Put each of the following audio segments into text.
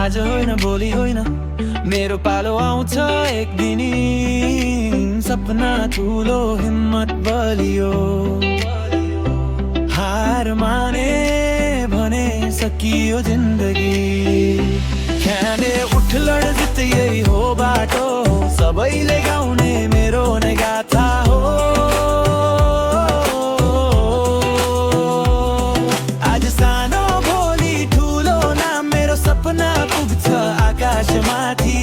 आज होइन भोलि होइन मेरो पालो आउँछ एक दिन सपना ठुलो हिम्मत बलियो हार माने भने सकियो जिन्दगी ख्याने उठ लड जित यही हो बाटो सबैले गाउने मेरो नै गाथा हो आज सानो भोलि ठुलो नाम मेरो सपना पुग्छ आकाशमाथि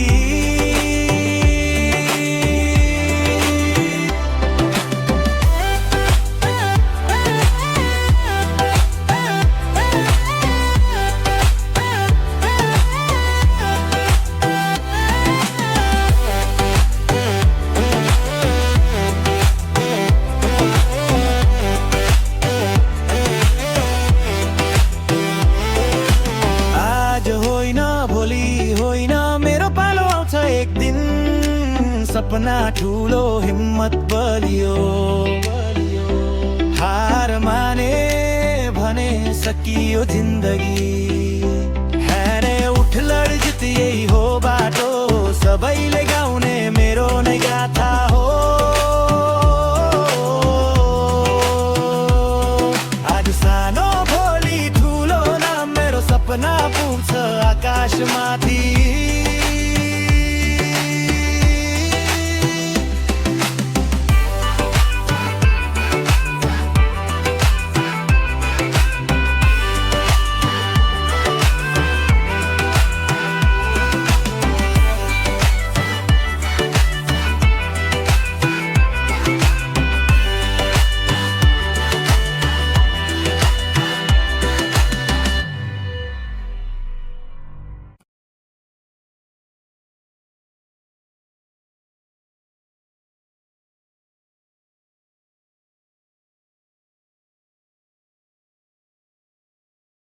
एक दिन सपना ठुलो हिम्मत बलियो हार माने भने सकियो जिन्दगी हैरे उठ लड जित यही हो बाटो सबैले गाउने मेरो नै गाथा